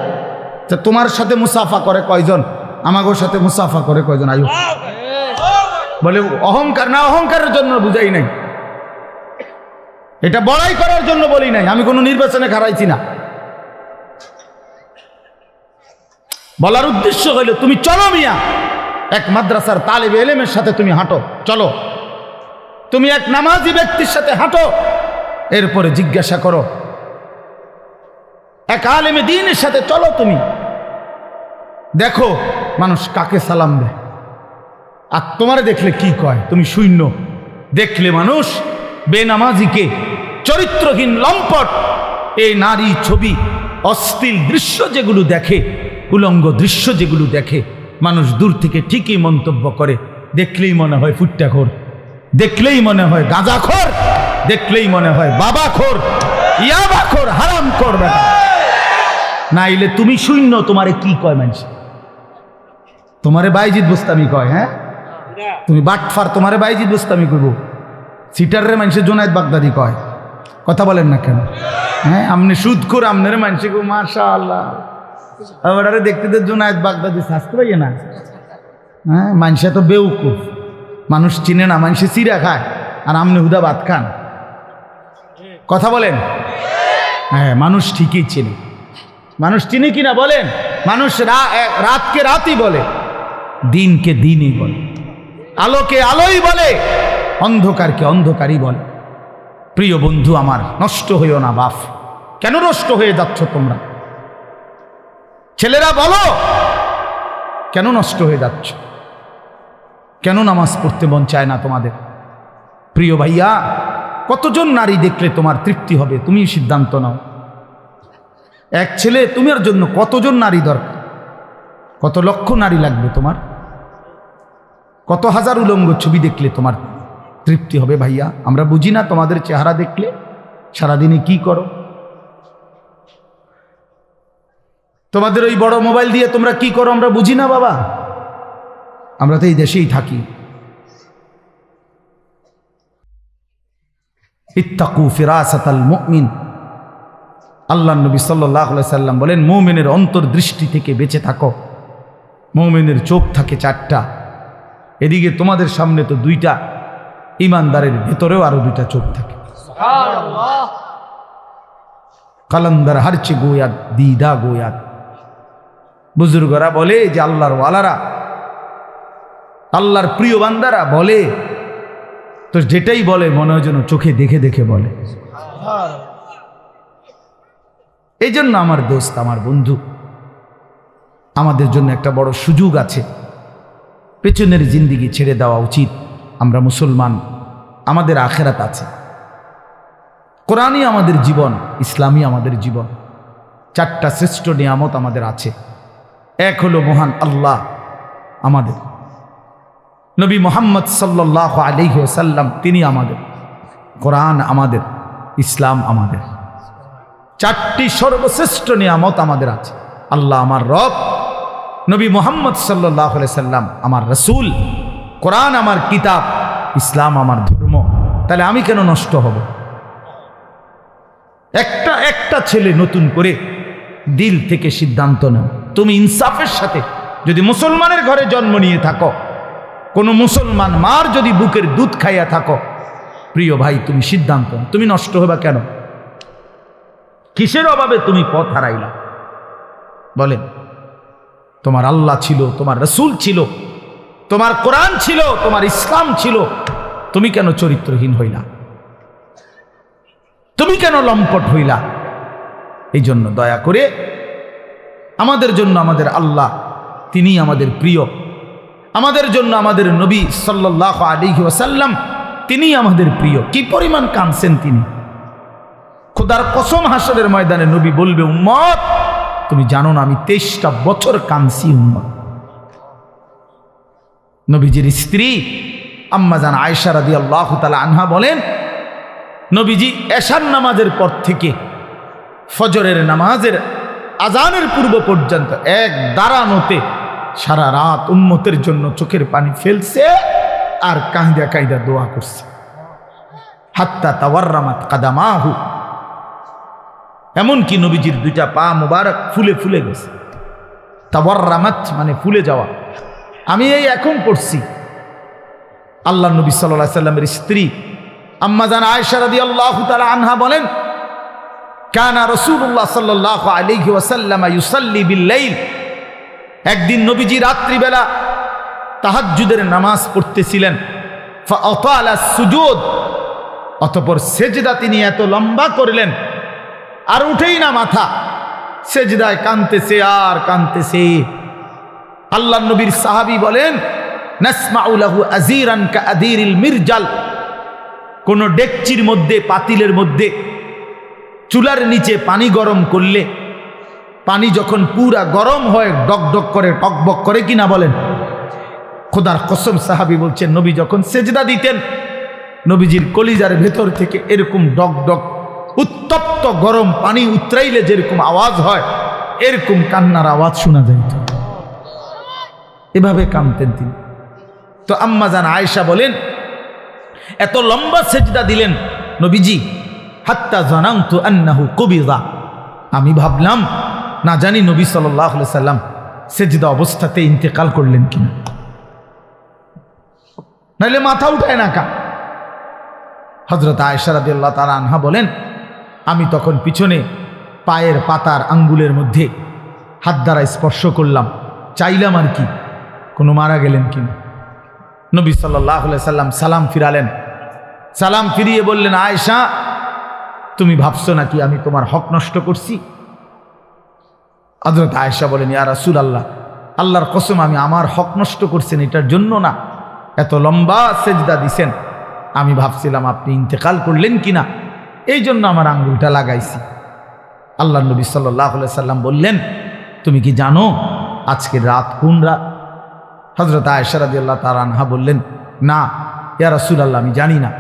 তোমার সাথে মুসাফা করে কয়জন? আমাগোর সাথে মুসাফা করে কয়জন? আয়ু বলে অহংকার না, অহংকারের জন্য বুঝাই নাই, এটা বড়াই করার জন্য বলি নাই, আমি কোনো নির্বাচনে খারাইছি না। বলার উদ্দেশ্য হইল তুমি চলো মিয়া, এক মাদ্রাসার তালেবে এলেমের সাথে তুমি হাঁটো, চলো। তুমি এক নামাজি ব্যক্তির সাথে হাঁটো, এরপরে জিজ্ঞাসা করো এক আলেমে দ্বীনের সাথে চলো। তুমি দেখো মানুষ কাকে সালাম দেয়, আর তোমারে দেখলে কি কয়? তুমি শূন্য। দেখলে মানুষ বেনামাজিকে, চরিত্রহীন লম্পট, এই নারী ছবি, অশ্লীল দৃশ্য যেগুলো দেখে, উলঙ্গ দৃশ্য যেগুলো দেখে, মানুষ দূর থেকে ঠিকই মন্তব্য করে। দেখলেই মনে হয় ফুট্টাখোর, দেখলেই মনে হয় গাঁজাখোর, দেখলেই মনে হয় বাবাখোর, ইয়াবাখোর, হারামখোর বেটা। নাইলে তুমি শূন্য, তোমারে কি কয় মানুষ? তোমারে বাইজিদ বুস্তামি কয়। হ্যাঁ, তুমি বাটফার, তোমারে বাইজিদ বুস্তামি করবো। সিটারে মানুষের জোনায়েদ বাগদাদি কয়, কথা বলেন না কেন? হ্যাঁ, আমনে সুদ করে আমনের মানুষে গো মাশাআল্লাহ, আরে দেখতে দে জোনায়েদ বাগদাদি শাস্তি পাইয়ে না। হ্যাঁ, মানুষে তো বেউকুফ, মানুষ চিনে না, মানুষে চিরা খায়, আর আমনে হুদা ভাত খান। কথা বলেন, হ্যাঁ, মানুষ ঠিকই চেনে। মানুষ চিনে কিনা বলেন? মানুষ রাতকে রাতই বলে, দিনকে দিনই বলে, আলোকে আলোই বলে, অন্ধকারকে অন্ধকারই বলে। প্রিয় বন্ধু আমার, নষ্ট হইও না বাপ। কেন নষ্ট হয়ে যাচ্ছ তোমরা? ছেলেরা বলো, কেন নষ্ট হয়ে যাচ্ছ? কেন নামাজ পড়তে মন চায় না তোমাদের? প্রিয় ভাইয়া, কতজন নারী দেখলে তোমার তৃপ্তি হবে? তুমি সিদ্ধান্ত নাও। এক ছেলে, তোমার জন্য কতজন নারী দরকার? কত লক্ষ নারী লাগবে তোমার? কত হাজার উলঙ্গ ছবি দেখলে তোমার তৃপ্তি হবে? ভাইয়া, আমরা বুঝি না তোমাদের চেহারা দেখলে সারাদিনে কি করো? তোমাদের ওই বড় মোবাইল দিয়ে তোমরা কি করো আমরা বুঝি না বাবা। আমরা তো এই দেশেই থাকি। ইত্তাকু ফিরাসাতাল মুমিন, আল্লাহ নবী সাল্লাল্লাহু আলাইহি সাল্লাম বলেন, মুমিনের অন্তর্দৃষ্টি থেকে বেঁচে থাকো। মুমিনের চোখ থাকে 4টা, এদিকে তোমাদের সামনে তো 2টা, ইমানদারের ভেতরেও আরো 2টা চোখ থাকে। সুবহানাল্লাহ। কালান্দার হারচে গোয়াত দিদা গোয়াত। বুজুর্গরা বলে যে আল্লাহর ওয়ালারা, আল্লাহর প্রিয় বান্দারা বলে তো যেটাই বলে মনে হয় যেন চোখে দেখে দেখে বলে। এই জন্য আমার দোস্ত, আমার বন্ধু, আমাদের জন্য একটা বড় সুযোগ আছে। পেছনের জিন্দিগি ছেড়ে দেওয়া উচিত। আমরা মুসলমান, আমাদের আখেরাত আছে। কোরআনই আমাদের জীবন, ইসলামই আমাদের জীবন। 4টা শ্রেষ্ঠ নিয়ামত আমাদের আছে। এক হলো মহান আল্লাহ আমাদের, নবী মুহাম্মদ সাল্লাল্লাহু আলাইহি ওয়াসাল্লাম তিনি আমাদের, কোরআন আমাদের, ইসলাম আমাদের। 4টি সর্বশ্রেষ্ঠ নিয়ামত আমাদের আছে। আল্লাহ আমার রব, নবী মুহাম্মদ সাল্লাল্লাহু আলাইহি সাল্লাম আমার রাসূল, কোরআন আমার কিতাব, ইসলাম আমার ধর্ম। তাহলে আমি কেন নষ্ট হব? একটা ছেলে নতুন করে দিল থেকে সিদ্ধান্ত নাও। তুমি ইনসাফের সাথে যদি মুসলমানের ঘরে জন্ম নিয়ে থাকো, কোন মুসলমান মার যদি বুকের দুধ খাইয়া থাকো, প্রিয় ভাই, তুমি সিদ্ধান্ত নাও, তুমি নষ্ট হবা কেন? কিসের অভাবে তুমি পথ হারাইলা? বলেন, তোমার আল্লাহ ছিল, তোমার রাসূল ছিল, তোমার কোরআন ছিল, তোমার ইসলাম ছিল, তুমি কেন চরিত্রহীন হইলা? তুমি কেন লম্পট হইলা? এই জন্য দয়া করে আমাদের জন্য আমাদের আল্লাহ, তিনি আমাদের প্রিয়। আমাদের জন্য আমাদের নবী সাল্লাল্লাহু আলাইহি ওয়াসাল্লাম তিনি আমাদের প্রিয়। কি পরিমাণ কাঁদছেন তিনি! খোদার কসম, হাসরের ময়দানে নবী বলবে, উম্মত তুমি জানো না আমি 23টা বছর কাঁদছি উম্মত। নবীজির স্ত্রী আম্মা জান আয়েশা রাদিয়াল্লাহু তাআলা আনহা বলেন, নবীজি এশার নামাজের পর থেকে ফজরের নামাজের আজানের পূর্ব পর্যন্ত এক দাঁড়ানোতে সারা রাত উম্মতের জন্য চোখের পানি ফেলছে আর কাঁদা কাঁদা দোয়া করছে। হাত্তা তাওয়াররামাত কাদামাহু, এমনকি নবীজির 2টা পা মুবারক ফুলে ফুলে গেছে। তাওয়াররামাত মানে ফুলে যাওয়া। আমি এই এখন পড়ছি, আল্লাহ নবী সাল্লাল্লাহু আলাইহি সাল্লামের স্ত্রী আম্মা জান আয়েশা রাদিয়াল্লাহু তাআলা আনহা বলেন, কানা রাসূলুল্লাহ সাল্লাল্লাহু আলাইহি ওয়াসাল্লাম ইউসাল্লি বিল-লাইল, একদিন নবীজি রাত্রিবেলা তাহাজ্জুদের নামাজ পড়তেছিলেন। ফাআতালা সুজুদ, অতঃপর সেজদা তিনি এত লম্বা করলেন আর উঠেই না মাথা, সেজদায় কাঁদতেছে আর কাঁদতেছে। আল্লাহ নবীর সাহাবী বলেন, নাসমাউ লাহু আযীরান কাআযীরিল মিরজাল, কোন ডেকচির মধ্যে, পাতিলের মধ্যে চুলার নিচে পানি গরম করলে পানি যখন পুরা গরম হয় ডকডক করে, টকবক করে কিনা বলেন? খোদার কসম, সাহাবী বলছেন নবী যখন সেজদা দিতেন, নবীজির কলিজার ভেতর থেকে এরকম ডকডক উত্তপ্ত গরম পানি উতরাইলে যেরকম আওয়াজ হয়, এরকম কান্নার আওয়াজ শোনা যাইত। এভাবে কাঁদতেন তিনি। তো আম্মা জান আয়েশা বলেন, এত লম্বা সেজদা দিলেন নবীজি, হাত্তা জানান্তু আন্নাহু কুবিযা, আমি ভাবলাম না জানি নবী সাল্লাল্লাহু আলাইহি সাল্লাম সেজদা অবস্থাতে ইন্তেকাল করলেন কিনা, নাহলে মাথা উঠায় না কা। হযরত আয়েশা রাদিয়াল্লাহু তাআলা আনহা বলেন, আমি তখন পিছনে পায়ের পাতার আঙ্গুলের মধ্যে হাত দ্বারা স্পর্শ করলাম, চাইলাম আর কি কোনো মারা গেলেন কিনা। নবী সাল্লাল্লাহু আলাইহি সাল্লাম সালাম ফিরালেন, সালাম ফিরিয়ে বললেন, আয়েশা তুমি ভাবছো নাকি আমি তোমার হক নষ্ট করছি? হযরত আয়েশা বলেন, ইয়া রাসূলুল্লাহ, আল্লাহর কসম আমি আমার হক নষ্ট করছেন এটার জন্য না, এত লম্বা সেজদা দিছেন, আমি ভাবছিলাম আপনি ইন্তেকাল করলেন কিনা, এই জন্য আমার আঙ্গুলটা লাগাইছি। আল্লাহ নবী সাল্লাল্লাহু আলাইহি সাল্লাম বললেন, তুমি কি জানো আজকের রাত কোন রাত? হযরত আয়েশা রাদিয়াল্লাহু তাআলা আনহা বললেন, না ইয়া রাসূলুল্লাহ আমি জানি না।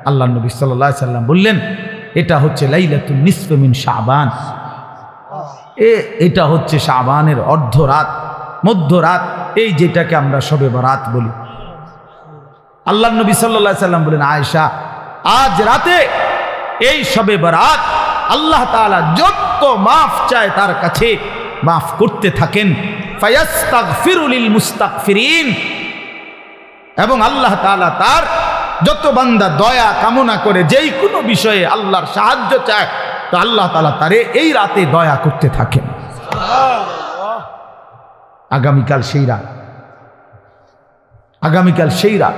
আল্লাহ নবী সাল্লাল্লাহু আলাইহি সাল্লাম বললেন, এটা হচ্ছে লাইলাতুন নিসফ মিন শাবান, এটা হচ্ছে শাবানের অর্ধরাত, মধ্যরাত, এই যেটাকে আমরা শবে বরাত বলি। আল্লাহ নবী সাল্লাল্লাহু আলাইহি সাল্লাম বলেন, আয়েশা আজ রাতে এই শবে বরাত আল্লাহ তাআলা যত মাফ চায় তার কাছে মাফ করতে থাকেন, ফায়াস্তাগফিরু লিল মুস্তাগফিরিন, এবং আল্লাহ তাআলা তার যত বান্দা দয়া কামনা করে যেই কোনো বিষয়ে আল্লাহর সাহায্য চায় তো আল্লাহ তাআলা তারে এই রাতে দয়া করতে থাকেন। আগামীকাল সেই রাত, আগামীকাল সেই রাত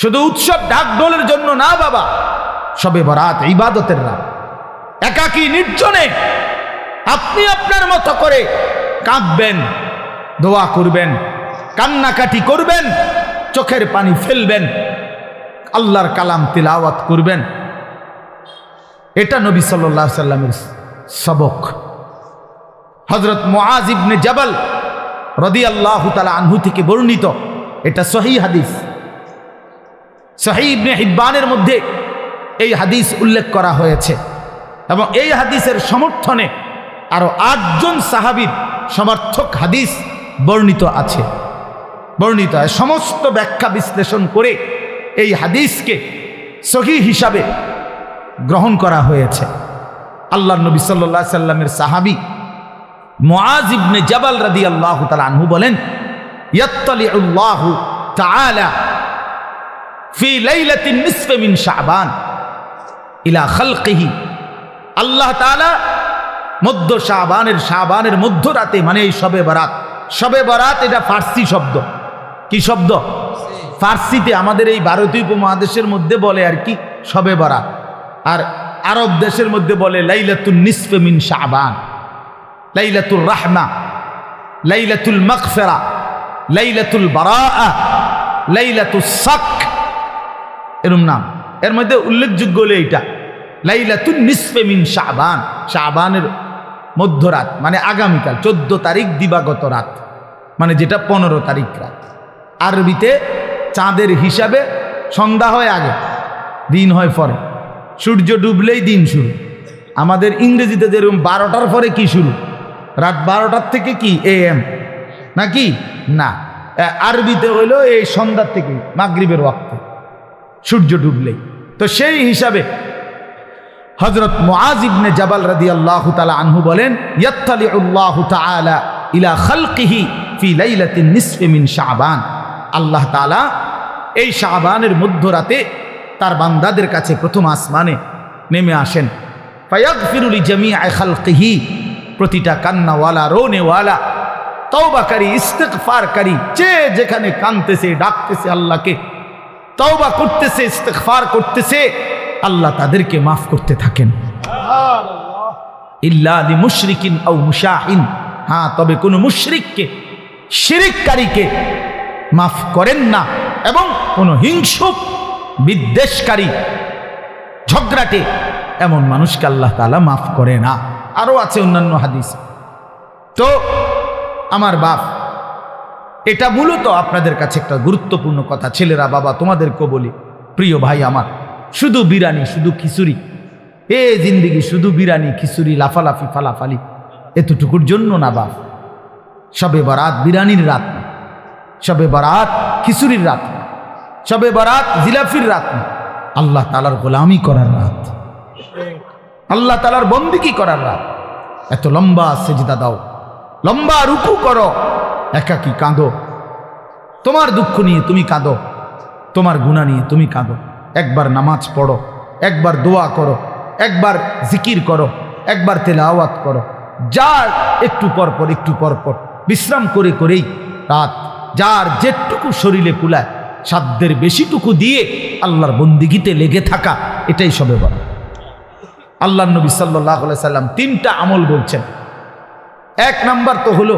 শুধু উৎসব ঢাকঢোলের জন্য না বাবা, শবে বরাত ইবাদতের রাত। একাকী নির্জনে আপনি আপনার মতো করে কাঁদবেন, দোয়া করবেন, কান্নাকাটি করবেন, চোখের পানি ফেলবেন, আল্লাহর কালাম তিলাওয়াত করবেন। এটা নবী সাল্লাল্লাহু আলাইহি সাল্লামের সবক। হযরত মুআজ ইবনে জাবাল রাদিয়াল্লাহু তাআলা আনহু থেকে বর্ণিত, এটা সহিহ হাদিস, সহিহ ইবনে হিব্বানের মধ্যে এই হাদিস উল্লেখ করা হয়েছে এবং এই হাদিসের সমর্থনে আরো 8 জন সাহাবীর সমর্থক হাদিস বর্ণিত আছে। বর্ণিত সমস্ত ব্যাখ্যা বিশ্লেষণ করে এই হাদিসকে সহিহ হিসাবে গ্রহণ করা হয়েছে। আল্লাহর নবী সাল্লাল্লাহু আলাইহি সাল্লামের সাহাবী মুআজ ইবনে জাবাল রাদিয়াল্লাহু তাআলা আনহু বলেন, ইয়াত্তালিউল্লাহু তাআলা ফি লাইলাতিন নিসফ মিন শাবান ইলা খালকিহি, আল্লাহ তাআলা মধ্য শাবানের মধ্যরাতে, মানে এই শবে বরাত। শবে বরাত এটা ফার্সি শব্দ। কি শব্দ? ফার্সিতে আমাদের এই ভারতীয় উপমহাদেশের মধ্যে বলে আর কি শবে বরাত, আর আরব দেশের মধ্যে বলে লাইলাতুন নিসফ মিন শাবান, লাইলাতুল রাহমা, লাইলাতুল মাগফিরা, লাইলাতুল বারাআ, লাইলাতুস সাক, এরকম নাম। এর মধ্যে উল্লেখযোগ্য হলো এইটা লাইলাতুন নিসফ মিন শাবান, শাবানের মধ্যরাত, মানে আগামীকাল 14 তারিখ দিবাগত রাত, মানে যেটা 15 তারিখ রাত। আরবিতে চাঁদের হিসাবে সন্ধ্যা হয় আগে, দিন হয় পরে, সূর্য ডুবলেই দিন শুরু। আমাদের ইংরেজিতে যেরকম 12টার পরে কি শুরু, রাত 12টার থেকে কি AM নাকি না, আরবিতে হইলো এই সন্ধ্যার থেকে মাগরিবের ওয়াক্তে সূর্য ডুবলেই। তো সেই হিসাবে হযরত মুআজ ইবনে জাবাল রাদিয়াল্লাহু তাআলা আনহু বলেন, ইয়াত্তালিউল্লাহু তাআলা ইলা খালকিহি ফি লাইলাতিন নিসফ মিন শাবান, আল্লাহ তাআলা এই শাবানের মধ্যরাতে তার বান্দাদের কাছে প্রথম আসমানে নেমে আসেন। ফায়াগফিরু লিজামিআ খালকিহি, প্রতিটা কান্নাওয়ালা, রোনেওয়ালা, তওবাকারী, ইস্তিগফারকারী, যে যেখানে কাঁদতেছে, ডাকতেছে আল্লাহকে, তওবা করতেছে, ইস্তিগফার করতেছে, আল্লাহ তাদেরকে মাফ করতে থাকেন। ইল্লা লিমুশরিকিন আও মুশাহিন, হ্যাঁ তবে কোনো মুশরিককে, শিরিককারীকে মাফ করেন না, এবং কোনো হিংসুক, বিদ্বেষকারী, ঝগড়াটে এমন মানুষকে আল্লাহ তাআলা মাফ করে না। আরও আছে অন্যান্য হাদিস। তো আমার বাপ, এটা মূলত আপনাদের কাছে একটা গুরুত্বপূর্ণ কথা। ছেলেরা, বাবা তোমাদেরকেও বলি, প্রিয় ভাই আমার, শুধু বিরানি, শুধু খিচুড়ি, এ জিন্দিগি শুধু বিরানি, খিচুড়ি, লাফালাফি, ফালাফালি, এতটুকুর জন্য না বাপ। শবে বরাত বিরানির রাত না, শবে বরাত খিচুড়ির রাত না, শবে বরাত জিলাফির রাত না, আল্লাহ তাআলার গোলামি করার রাত, আল্লাহ তাআলার বন্দেগী করার রাত। এত লম্বা সেজদা দাও, লম্বা রুকু করো, একাকী কাঁদো, তোমার দুঃখ নিয়ে তুমি কাঁদো, তোমার গুনাহ নিয়ে তুমি কাঁদো। একবার নামাজ পড়ো, একবার দোয়া করো, একবার জিকির করো, একবার তেলাওয়াত করো, যার একটু পরপর বিশ্রাম করে করেই রাত যার যেটুকু শরীরে কুলায় সাধ্যের বেশিটুকু দিয়ে আল্লাহর বন্দিগিতে লেগে থাকা, এটাই শবে বরাত। আল্লাহর নবী সাল্লাল্লাহু আলাইহি সাল্লাম 3টা আমল বলছেন। 1 নাম্বার তো হলো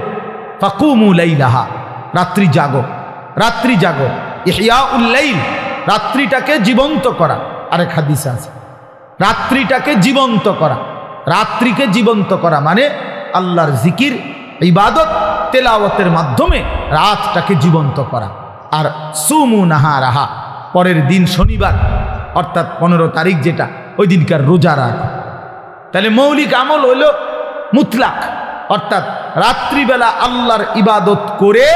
ফাকুমু লাইলাহা, রাত্রি জাগো, রাত্রি জাগো, ইহয়াউল লাইল, রাত্রিটাকে জীবন্ত করা। আরেক হাদিসে আছে রাত্রিটাকে জীবন্ত করা। রাত্রিকে জীবন্ত করা মানে আল্লাহর জিকির, ইবাদত, তেলাওয়াতের মাধ্যমে রাতটাকে জীবন্ত করা। আর সুমু নাহারাহা, পরের দিন শনিবার অর্থাৎ 15 তারিখ যেটা, ওই দিনকার রোজা রাখা। তাহলে মৌলিক আমল হইল মুতলাক, অর্থাৎ রাত্রিবেলা আল্লাহর ইবাদত করে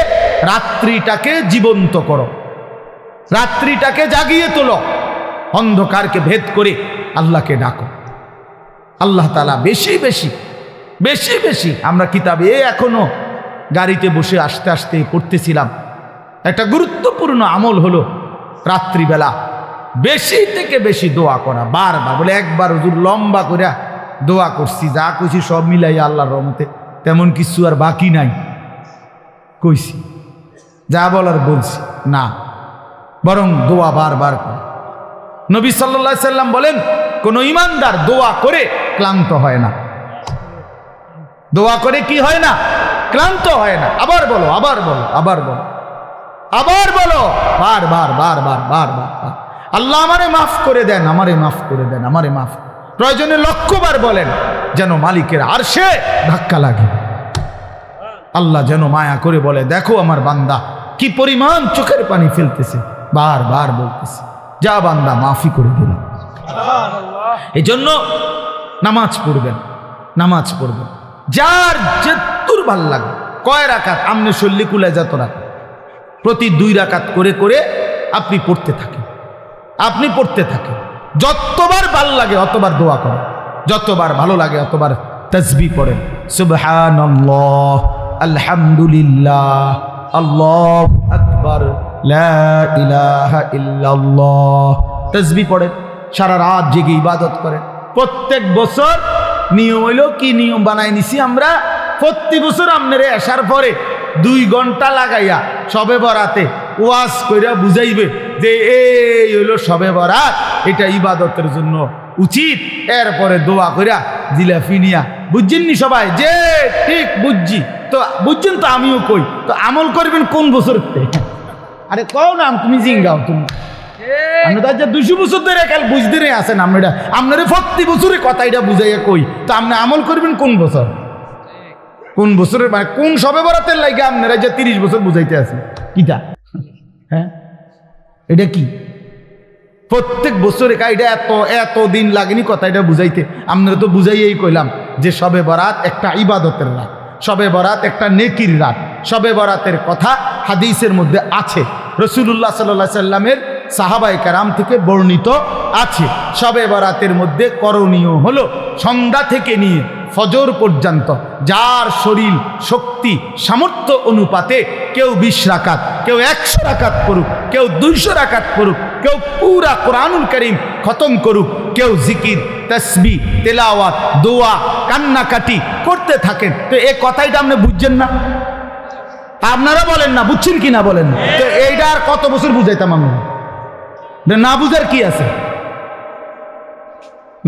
রাত্রিটাকে জীবন্ত করো, রাত্রিটাকে জাগিয়ে তোলো, অন্ধকারকে ভেদ করে আল্লাহকে ডাকো। আল্লাহ তাআলা বেশি বেশি বেশি বেশি, আমরা কিতাবে এখনো গাড়িতে বসে আস্তে আস্তে পড়তেছিলাম, একটা গুরুত্বপূর্ণ আমল হলো রাত্রিবেলা বেশি থেকে বেশি দোয়া করা। বারবার বলে, একবার হুজুর লম্বা করে দোয়া করছি, যা কইছি সব মিলাই আল্লাহর রহমতে তেমন কিছু আর বাকি নাই কইছি, যা বলার বলছি না, বরং দোয়া বারবার করে। নবী সাল্লাল্লাহু আলাইহি সাল্লাম বলেন, কোন ইমানদার দোয়া করে ক্লান্ত হয় না। দোয়া করে কি হয় না? ক্লান্ত হয় না। আবার বলো, আবার বলো, আবার বলো, আবার বলো, বারবার বারবার বারবার। আল্লাহ আমারে মাফ করে দেন, আমারে মাফ করে দেন, আমারে মাফ। প্রয়োজনে লক্ষবার বলেন, যেন মালিকের আরশে ধাক্কা লাগে। আল্লাহ যেন মায়া করে বলে, দেখো আমার বান্দা কি পরিমাণ চোখের পানি ফেলতেছে, বারবার বলতেছে, যা বান্দা মাফি করে দিলাম। এই জন্য নামাজ পড়বেন, নামাজ পড়বেন, যার যেতুর ভাল লাগে। কয় রাকাত? আমনে শল্লি কুলায় যত রাকাত, প্রতি 2 রাকাত করে করে আপনি পড়তে থাকেন, আপনি পড়তে থাকেন। যতবার ভাল লাগে অতবার দোয়া করেন, যতবার ভালো লাগে অতবার তাসবিহ পড়েন। সুবহানাল্লাহ, আলহামদুলিল্লাহ, আল্লাহু আকবার, লা ইলাহা ইল্লাল্লাহ। তাসবিহ পড়েন, সারা রাত জেগে ইবাদত করেন। প্রত্যেক বছর নিয়ম হইল, কি নিয়ম বানাই নিছি আমরা, প্রতি বছর আপনারে আসার পরে 2 ঘন্টা লাগাইয়া শবে বরাতে ওয়াজ কইরা বুঝাইবে যে এই হইল শবে বরাত, এটা ইবাদতের জন্য উচিত। এরপরে দোয়া কইরা জিলাফি নিয়া, বুঝছেননি সবাই? যে ঠিক বুঝছি তো, বুঝছেন তো, আমিও কই তো, আমল করবেন কোন বছর? আরে কও না, তুমি জিঙ্গাও, তুমি আমরা তো 200 বছর ধরে কাল বুঝতে আছেন, আমরা আপনার প্রতি বছরে কথা এটা বুঝাইয়া কই, তো আপনি আমল করবেন কোন বছর? কোন বছরের মানে কোন শবে বরাতের লাগে আপনারা যে 30 বছর বুঝাইতে আছেন কিটা? হ্যাঁ, এটা কি প্রত্যেক বছরে এটা এত এত দিন লাগেনি কথা এটা বুঝাইতে? আপনারা তো বুঝাইয়েই কইলাম যে শবে বরাত একটা ইবাদতের রাত, শবে বরাত একটা নেকির রাত। শবে বরাতের কথা হাদিসের মধ্যে আছে, রাসূলুল্লাহ সাল্লাল্লাহু আলাইহি সাল্লামের সাহাবায়ে কেরাম থেকে বর্ণিত আছে। শবে বরাতের মধ্যে করণীয় হলো সন্ধ্যা থেকে নিয়ে ফজর পর্যন্ত যার শরীর শক্তি সামর্থ্য অনুপাতে কেউ 20 রাকাত, কেউ 100 রাকাত করুক, কেউ 200 রাকাত করুক, কেউ পুরা কোরআনুল কারীম খতম করুক, কেউ জিকির, তাসবিহ, তেলাওয়াত, দোয়া, কান্নাকাটি করতে থাকেন। তো এই কথাইটা আপনি বুঝছেন না? আপনারা বলেন না, বুঝছেন কি না বলেন? তো এইটা আর কত বছর বুঝাইতাম আমরা? না বুঝার কি আছে?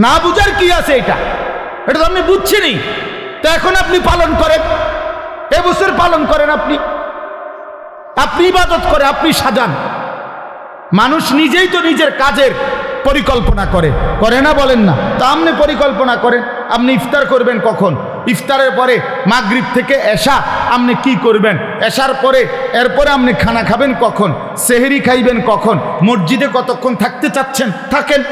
না বুঝার কি আছে? এটা এটা তো আপনি বুঝছেনই, তো এখন আপনি পালন করেন, এবছর পালন করেন, আপনি আপনি ইবাদত করে আপনি সাজান। মানুষ নিজেই তো নিজের কাজের পরিকল্পনা করে, করে না বলেন না? তা আপনি পরিকল্পনা করেন, আপনি ইফতার করবেন কখন, ইফতারের পরে মাগরিব থেকে এশা আপনি কি করবেন, এশার পরে এরপরে আপনি খানা খাবেন কখন, সেহরি খাইবেন কখন, মসজিদে কতক্ষণ থাকতে চাচ্ছেন থাকেন,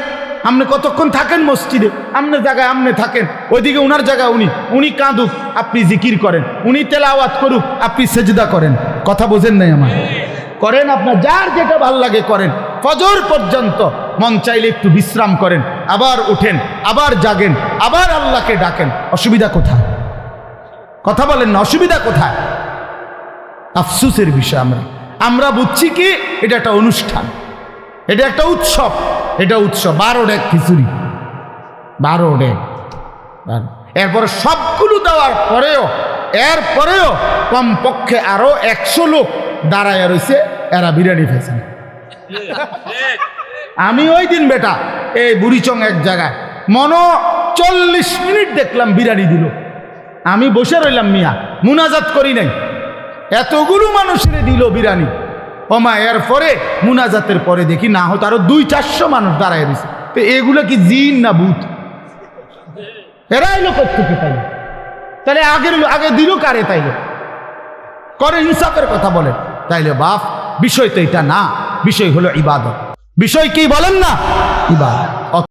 আপনি কতক্ষণ থাকেন মসজিদে, আপনার জায়গায় আপনি থাকেন, ওইদিকে উনার জায়গায় উনি কাঁদুক আপনি জিকির করেন, উনি তেলাওয়াত করুক আপনি সেজদা করেন। কথা বোঝেন নাই আমার? করেন, আপনার যার যেটা ভাল লাগে করেন। ফজর পর্যন্ত মন চাইলে একটু বিশ্রাম করেন, আবার উঠেন, আবার জাগেন, আবার আল্লাহকে ডাকেন। অসুবিধা কোথায়? কথা বলেন না, অসুবিধা কোথায়? আফসোসের বিষয় আমরা বুঝছি কি এটা একটা অনুষ্ঠান, এটা একটা উৎসব, এটা উৎসব। 12 ডেক খিচুড়ি, 12 ডেক। এরপর সবগুলো দেওয়ার পরেও এরপরেও কমপক্ষে আরো 100 লোক দাঁড়ায় রয়েছে, এরা বিরিয়ানি পেয়েছে না। আমি ওই দিন বেটা এই বুড়িচং এক জায়গায় 40 মিনিট দেখলাম বিরিয়ানি দিল। আমি বসে রইলাম মিয়া, মুনাজাত করি নাই, এতগুলো মানুষের দিল বিরিয়ানি। ওমা এরপরে মুনাজাতের পরে দেখি না হতো আরো 200-400 মানুষ দাঁড়ায় রয়েছে। তো এগুলো কি জিন না ভূত? এরা এলো করতে তাইলে, তাহলে আগে দিল কারে? তাইলে করে ইনসাফের কথা বলে। তাইলে বাপ বিষয় তো এটা না, বিষয় হলো ইবাদত। বিষয় কি বলেন না? ইবাদত।